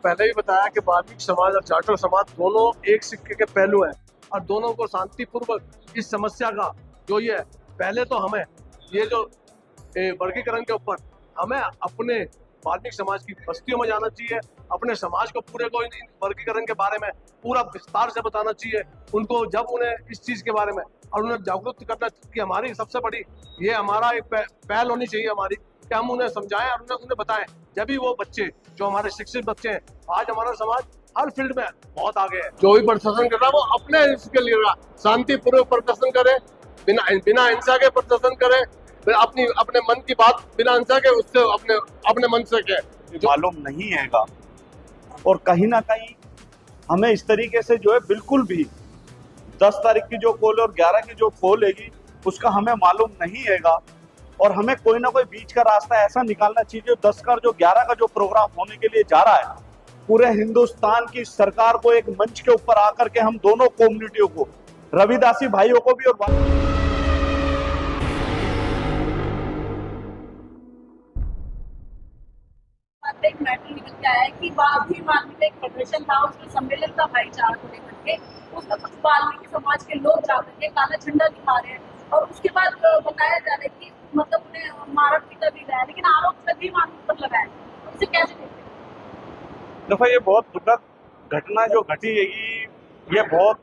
पहले ही बताया कि वाल्मीकि समाज और जाटव समाज दोनों एक सिक्के के पहलू हैं और दोनों को शांतिपूर्वक इस समस्या का जो ये है, पहले तो हमें ये जो वर्गीकरण के ऊपर हमें अपने वाल्मीकि समाज की बस्तियों में जाना चाहिए, अपने समाज को पूरे को इन वर्गीकरण के बारे में पूरा विस्तार से बताना चाहिए उनको, जब उन्हें इस चीज के बारे में और उन्हें जागरूक करना कि हमारी सबसे बड़ी ये हमारा एक पहल होनी चाहिए हमारी कि हम उन्हें समझाएं और उन्हें बताएं। जब भी वो बच्चे जो हमारे शिक्षित बच्चे हैं, आज हमारा समाज हर फील्ड में बहुत आगे है। जो भी प्रदर्शन कर रहा है वो अपने इसके लिए शांतिपूर्वक प्रदर्शन करे, बिना हिंसा के प्रदर्शन करे, अपने मन की बात बिना हिंसा के उससे अपने मन से कहे। मालूम नहीं हैगा और कहीं ना कहीं हमें इस तरीके से जो है बिल्कुल भी 10 तारीख की जो पोल और 11 की जो पोल हैगी उसका हमें मालूम नहीं हैगा और हमें कोई ना कोई बीच का रास्ता ऐसा निकालना चाहिए जो 10 का और जो 11 का जो प्रोग्राम होने के लिए जा रहा है, पूरे हिंदुस्तान की सरकार को एक मंच के ऊपर आकर के हम दोनों कम्युनिटियों को, रविदासी भाइयों को भी और एक मैटर निकल के आया है कि वाल्मीकि का एक प्रदर्शन था, उसमें सम्मेलन था भाईचारा को लेकर के, उसमें कुछ वाल्मीकि समाज के लोग जाकर के काला झंडा दिखा रहे हैं और उसके बाद बताया जा रहा है कि मतलब उन्हें मारा पीटा भी गया है, लेकिन आरोप सभी वाल्मीकि पर लगाया है। इसे कैसे देखते हैं? देखो, ये बहुत दुखद घटना जो घटी है, ये बहुत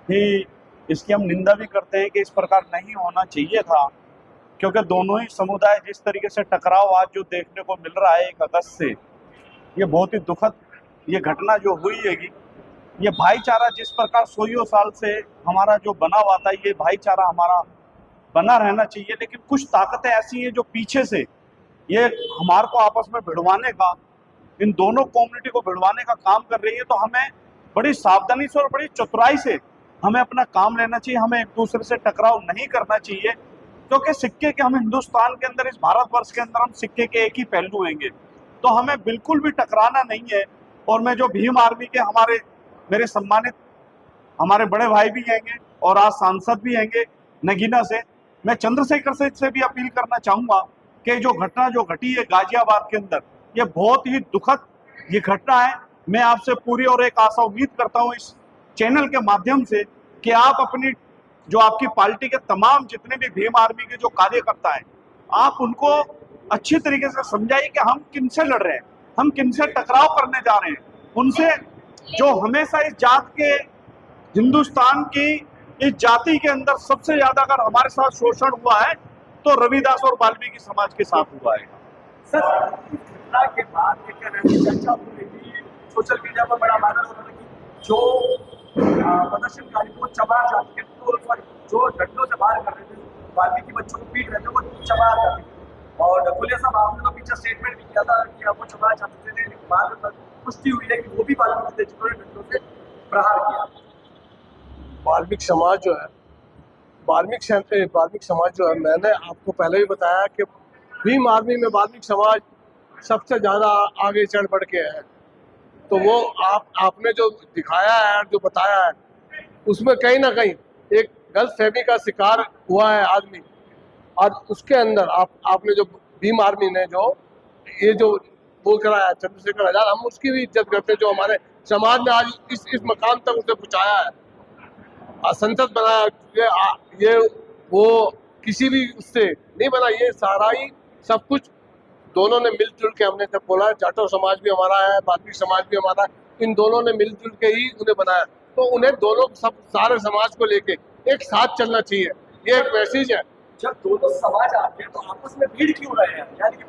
ही, इसकी हम निंदा भी करते हैं कि इस प्रकार नहीं होना चाहिए था, क्योंकि दोनों ही समुदाय जिस तरीके से टकराव आज जो देखने को मिल रहा है 1 अगस्त से, ये बहुत ही दुखद ये घटना जो हुई है। ये भाईचारा जिस प्रकार सौ साल से हमारा जो बना हुआ था, ये भाईचारा हमारा बना रहना चाहिए, लेकिन कुछ ताकतें ऐसी हैं जो पीछे से ये हमारे को आपस में भिड़वाने का, इन दोनों कम्युनिटी को भिड़वाने का काम कर रही है। तो हमें बड़ी सावधानी से और बड़ी चतुराई से हमें अपना काम लेना चाहिए, हमें एक दूसरे से टकराव नहीं करना चाहिए, क्योंकि सिक्के के, हम हिंदुस्तान के अंदर, इस भारतवर्ष के अंदर हम सिक्के के एक ही पहलू हैंगे, तो हमें बिल्कुल भी टकराना नहीं है। और मैं जो भीम आर्मी के मेरे सम्मानित हमारे बड़े भाई भी हैंगे और आज सांसद भी हैंगे नगीना से, मैं चंद्रशेखर से भी अपील करना चाहूँगा कि जो घटना जो घटी है गाजियाबाद के अंदर, ये बहुत ही दुखद ये घटना है। मैं आपसे पूरी और एक आशा उम्मीद करता हूँ इस चैनल के माध्यम से कि आप अपनी जो आपकी पार्टी के तमाम जितने भी भीम आर्मी के जो कार्यकर्ता हैं, आप उनको अच्छी तरीके से समझाइए कि हम किनसे लड़ रहे हैं, हम किनसे टकराव करने जा रहे हैं, उनसे जो हमेशा इस जात के, हिंदुस्तान की इस जाति के अंदर सबसे ज्यादा अगर हमारे साथ शोषण हुआ है तो रविदास और वाल्मीकि समाज के साथ हुआ है। सर, घटना के बाद एक चर्चा हो रही थी सोशल मीडिया पर, बड़ा वायरल हो रहा था कि जो प्रदर्शनकारी को चबार जाते थे, तो जो डंडों से बाहर कर रहे थे, वाल्मीकि बच्चों को पीट रहे थे, वो चबार जाते थे। और ढकोलिया साहब आपने तो पीछे स्टेटमेंट भी किया था कि वो चबार जाते थे, लेकिन बाद में पुष्टि हुई है कि वो भी वाल्मीकि थे जिन्होंने डंडों से प्रहार किया। वाल्मीकि समाज जो है, वाल्मीकि समाज जो है, मैंने आपको पहले भी बताया कि भीम आर्मी में वाल्मीकि समाज सबसे ज्यादा आगे चढ़ बढ़ के है। तो वो आपने जो दिखाया है और जो बताया है, उसमें कहीं ना कहीं एक गलतफहमी का शिकार हुआ है आदमी। और उसके अंदर आपने जो भीम आर्मी ने जो ये जो बोल कराया चंद्रशेखर आजाद, हम उसकी भी इज्जत करते हैं, जो हमारे समाज ने आज इस मकाम तक उसे पहुंचाया है, संसद बनाया। ये वो किसी भी उससे नहीं बना, ये सारा ही सब कुछ दोनों ने मिलजुल के, हमने जब बोला जाटव समाज भी हमारा है, वाल्मीकि समाज भी हमारा है, इन दोनों ने मिलजुल के ही उन्हें बनाया। तो उन्हें दोनों सारे समाज को लेके एक साथ चलना चाहिए, ये एक मैसेज है। जब दोनों समाज आते हैं तो आपस में भीड़ क्यों रहे हैं? यानी कि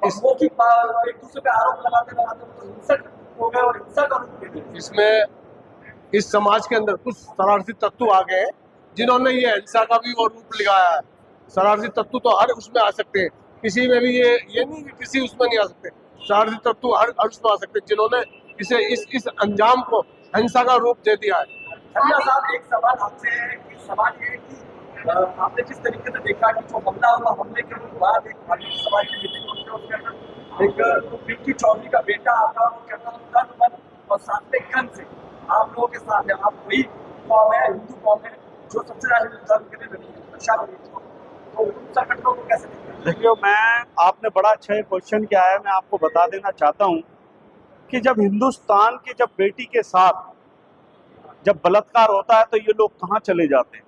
एक दूसरे पे आरोप लगाते तो हिंसक हो गए और हिंसा का रूप ले गए। इसमें इस समाज के अंदर कुछ शरारती तत्व आ गए हैं जिन्होंने ये हिंसा का भी वो रूप लगाया है। शरारती तत्व तो हर उसमें आ सकते हैं, किसी में भी ये नहीं कि किसी उसमें नहीं आ सकते। शरारती तत्व हर उसमें आ सकते हैं जिन्होंने इसे इस अंजाम को हिंसा का रूप दे दिया है। खन्ना साहब, एक सवाल आपसे है कि सवाल ये है कि आपने जिस तरीके से देखा कि जो हमला हुआ, हमले के बाद एक वाल्मीकि समाज की मीटिंग होती है, उसके अंदर एक पिंकी चौधरी का बेटा आता है, वो कहता है तन मन और साथ में गन से आप लोगों के साथ है। आप वही कौम है, हिंदू कौम है, जो सबसे ज्यादा हिंदू धर्म के लिए लड़ी है, रक्षा लड़ी है। तो उन संगठनों को कैसे देखते हैं? देखिए, आपने बड़ा अच्छा क्वेश्चन किया है। मैं आपको बता देना चाहता हूँ कि जब हिंदुस्तान की जब बेटी के साथ जब बलात्कार होता है तो ये लोग कहाँ चले जाते हैं?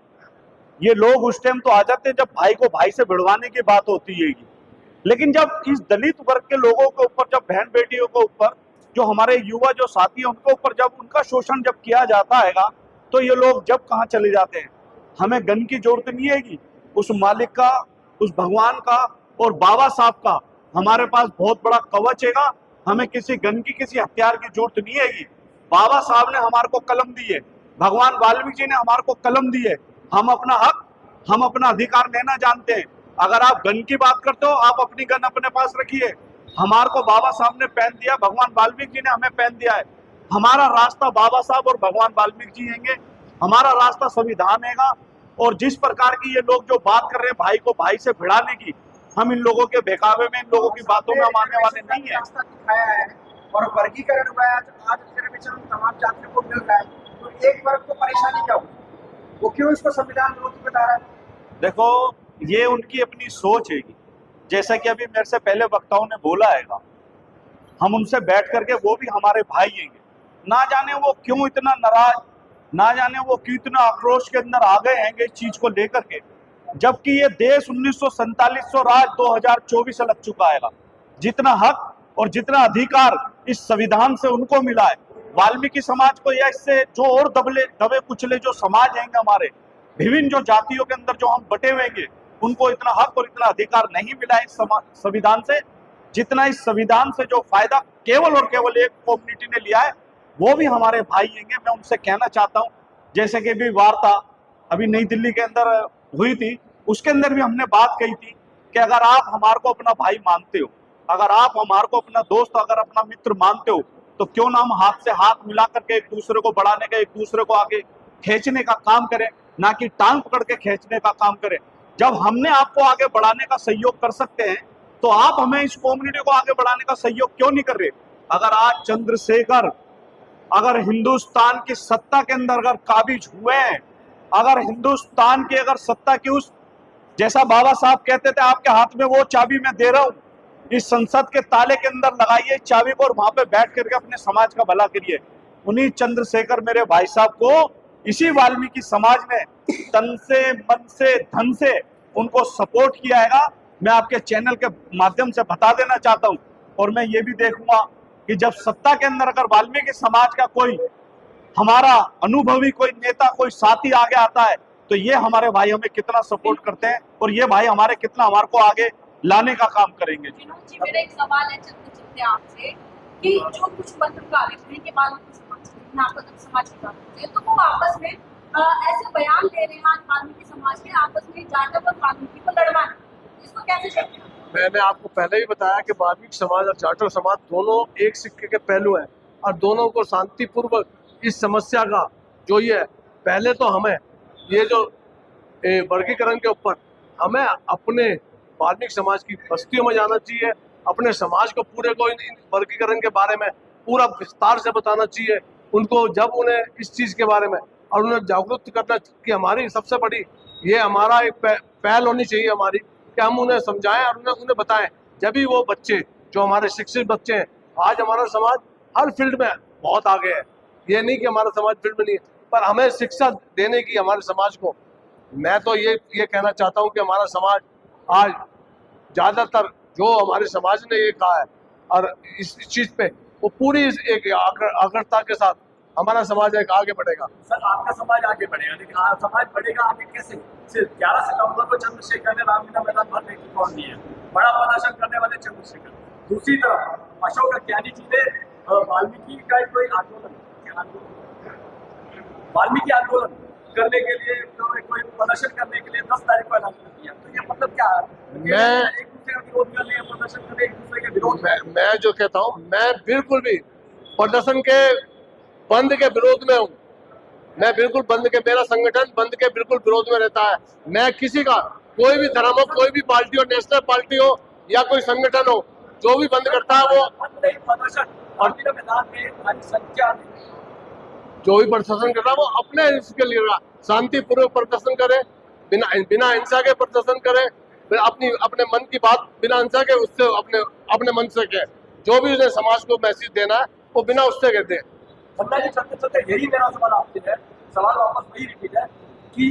ये लोग उस टाइम तो आ जाते हैं जब भाई को भाई से भिड़वाने की बात होती है। लेकिन जब इस दलित वर्ग के लोगों के ऊपर, जब बहन बेटियों के ऊपर, जो हमारे युवा जो साथी हैं उनके ऊपर जब उनका शोषण जब किया जाता है तो ये लोग जब कहाँ चले जाते हैं? हमें गन की जरूरत नहीं है। उस मालिक का, उस भगवान का और बाबा साहब का हमारे पास बहुत बड़ा कवच है। हमें किसी गन की, किसी हथियार की जरूरत नहीं है। बाबा साहब ने हमारे को कलम दी है, भगवान वाल्मीकि जी ने हमारे को कलम दी है। हम अपना हक, हम अपना अधिकार लेना जानते हैं। अगर आप गन की बात करते हो, आप अपनी गन अपने पास रखिए। हमारे को बाबा साहब ने पहन दिया, भगवान वाल्मीकि जी ने हमें पहन दिया है। हमारा रास्ता बाबा साहब और भगवान वाल्मीकि जी हैंगे। हमारा रास्ता संविधान हैगा। और जिस प्रकार की ये लोग जो बात कर रहे हैं भाई को भाई से भिड़ाने की, हम इन लोगों के बहकावे में, इन लोगों की बातों में हम आने वाले नहीं है। रास्ता दिखाया है और वर्गीकरण हुआ है, आज रिजर्वेशन तमाम जातियों को मिल रहा है, तो एक वर्ग को परेशानी क्या होगी? वो क्यों इसको संविधान विरोधी बता रहा है? देखो, ये उनकी अपनी सोच है। जैसा कि अभी मेरे से पहले वक्ताओं ने बोला है, हम उनसे बैठ करके, वो भी हमारे भाई हैं, ना जाने वो क्यों इतना नाराज, ना जाने वो क्यों इतना आक्रोश के अंदर आ गए हैं इस चीज को लेकर के, जबकि ये देश 1947 राज 2024 से लग चुका है। जितना हक और जितना अधिकार इस संविधान से उनको मिला है, वाल्मीकि समाज को या इससे जो और दबे कुचले जो समाज हैं हमारे, विभिन्न जो जातियों के अंदर जो हम बटे हुए हैं, उनको इतना हक और इतना अधिकार नहीं मिला है इस संविधान से, जितना इस संविधान से जो फायदा केवल और केवल एक कम्युनिटी ने लिया है, वो भी हमारे भाई हैं। मैं उनसे कहना चाहता हूँ, जैसे कि भी वार्ता अभी नई दिल्ली के अंदर हुई थी, उसके अंदर भी हमने बात कही थी कि अगर आप हमारे को अपना भाई मानते हो, अगर आप हमारे को अपना दोस्त, अगर अपना मित्र मानते हो, तो क्यों ना हम हाथ से हाथ मिला करके एक दूसरे को बढ़ाने का, एक दूसरे को आगे खींचने का काम करें, ना कि टांग पकड़ के खींचने का काम करें। जब हमने आपको आगे बढ़ाने का सहयोग कर सकते हैं, तो आप हमें इस कम्युनिटी को आगे बढ़ाने का सहयोग क्यों नहीं कर रहे? अगर आज चंद्रशेखर अगर हिंदुस्तान की सत्ता के अंदर अगर काबिज हुए हैं, अगर हिंदुस्तान की अगर सत्ता की उस, जैसा बाबा साहब कहते थे, आपके हाथ में वो चाबी मैं दे रहा हूं, इस संसद के ताले के अंदर लगाइए चाबी को और वहां पे बैठ करके अपने समाज का भला करिए। उन्हीं चंद्रशेखर मेरे भाई साहब को इसी वाल्मीकि समाज ने तन से, मन से, धन से उनको सपोर्ट किया है। मैं आपके चैनल के माध्यम से बता देना चाहता हूं, और मैं ये भी देखूंगा कि जब सत्ता के अंदर अगर वाल्मीकि समाज का कोई हमारा अनुभवी कोई नेता, कोई साथी आगे आता है, तो ये हमारे भाई हमें कितना सपोर्ट करते हैं और ये भाई हमारे कितना हमारे को आगे लाने का काम करेंगे। विनोद जी, मेरा एक सवाल है चलते चलते आपसे कि जो कुछ पत्रकार हैं कि वाल्मीकि समाज की बात करते हैं, तो वो आपस में ऐसे बयान दे रहे हैं आज वाल्मीकि समाज के आपस में जाटव और वाल्मीकि को लड़वाना, इसको कैसे देखते हैं? मैंने आपको पहले ही बताया कि वाल्मीकि समाज और जाटव समाज दोनों एक सिक्के के पहलू हैं और दोनों को शांतिपूर्वक इस समस्या का जो ये पहले तो हमें ये जो वर्गीकरण के ऊपर हमें अपने वाल्मीकि समाज की बस्तियों में जाना चाहिए, अपने समाज को पूरे को इन वर्गीकरण के बारे में पूरा विस्तार से बताना चाहिए उनको, जब उन्हें इस चीज़ के बारे में और उन्हें जागरूक करना कि हमारी सबसे बड़ी ये हमारा एक पहल होनी चाहिए हमारी कि हम उन्हें समझाएं और उन्हें बताएं। जब भी वो बच्चे जो हमारे शिक्षित बच्चे हैं, आज हमारा समाज हर फील्ड में बहुत आगे है, ये नहीं कि हमारा समाज फील्ड में नहीं है, पर हमें शिक्षा देने की हमारे समाज को, मैं तो ये कहना चाहता हूँ कि हमारा समाज आज ज़्यादातर जो हमारे समाज ने ये कहा है और इस चीज़ पे वो पूरी एक आग्रता के साथ हमारा समाज एक आगे बढ़ेगा। सर, आपका समाज आगे बढ़ेगा, लेकिन समाज बढ़ेगा आगे कैसे? सिर्फ 11 सितंबर को चंद्रशेखर ने रामलीला मैदान भरने की कौन दिया, बड़ा प्रदर्शन करने वाले चंद्रशेखर। दूसरी तरफ अशोक ज्ञानी जी ने वाल्मीकि का कोई वाल्मीकि आंदोलन करने के लिए, तो कोई प्रदर्शन करने के लिए 10 तारीख को ऐलान कर दिया, तो ये मतलब क्या है? मैं एक दूसरे का विरोध कर रहे हैं, प्रदर्शन कर रहे हैं एक दूसरे के विरोध में। मैं जो कहता हूँ, मैं बिल्कुल भी प्रदर्शन के बंद के विरोध में हूँ। मैं बिल्कुल बंद के, मेरा संगठन बंद के बिल्कुल विरोध में रहता है। मैं किसी का, कोई भी धर्म हो, कोई भी पार्टी हो, नेशनल पार्टी हो या कोई संगठन हो, जो भी बंद करता है वो प्रदर्शन मैदान में भारी संख्या में जो भी प्रदर्शन कर रहा है वो अपने इसके लिए शांतिपूर्वक प्रदर्शन करे, बिना बिना हिंसा के प्रदर्शन करें, फिर अपने मन की बात बिना हिंसा के उससे अपने मन से कहें, जो भी उन्हें समाज को मैसेज देना है वो बिना उससे कहते हैं। खन्ना जी चलते चलते यही मेरा सवाल आपसे है, सवाल वापस वही रिपीट है कि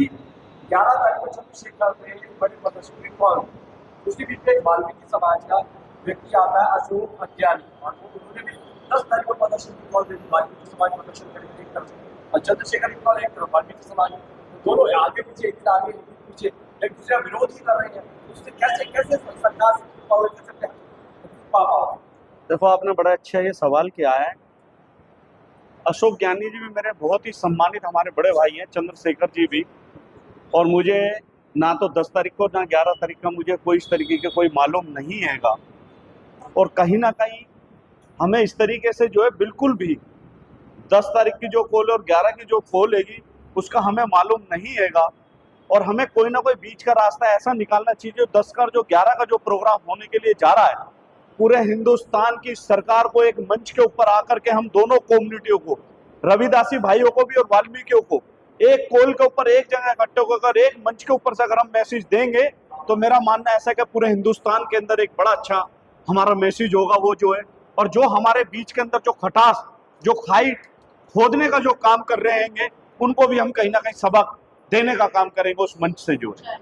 11 तारीख को चंद्रशेखर में बड़ी प्रदर्शन हुई कौन, उसके बीच में वाल्मीकि समाज का व्यक्ति आता है अशोक अज्ञानी, और उन्होंने भी 10 तारीख को प्रदर्शन की कॉल दी, वाल्मीकि समाज प्रदर्शन करेंगे एक तरफ और चंद्रशेखर की कॉल एक तरफ, वाल्मीकि समाज दोनों आगे पीछे, एक आगे एक पीछे एक दूसरे का विरोध ही कर रहे हैं, उससे कैसे कैसे सरकार से पावर कर सकते हैं? देखो, आपने बड़ा अच्छा ये सवाल किया है। अशोक ज्ञानी जी भी मेरे बहुत ही सम्मानित हमारे बड़े भाई हैं, चंद्रशेखर जी भी, और मुझे ना तो 10 तारीख को ना 11 तारीख का मुझे कोई इस तरीके के कोई मालूम नहीं हैगा, और कहीं ना कहीं हमें इस तरीके से जो है बिल्कुल भी 10 तारीख की जो कॉल और 11 की जो कॉल हैगी उसका हमें मालूम नहीं हैगा, और हमें कोई ना कोई बीच का रास्ता ऐसा निकालना चाहिए जो 10 का जो 11 का जो प्रोग्राम होने के लिए जा रहा है, पूरे हिंदुस्तान की सरकार को एक मंच के ऊपर आकर के हम दोनों कम्युनिटियों को, रविदासी भाइयों को भी और वाल्मीकियों को, एक कॉल के ऊपर एक जगह इकट्ठे होकर एक मंच के ऊपर से अगर हम मैसेज देंगे तो मेरा मानना ऐसा है कि पूरे हिंदुस्तान के अंदर एक बड़ा अच्छा हमारा मैसेज होगा वो जो है, और जो हमारे बीच के अंदर जो खटास, जो खाई खोदने का जो काम कर रहे हैं उनको भी हम कहीं ना कहीं सबक देने का काम करेंगे उस मंच से जो है।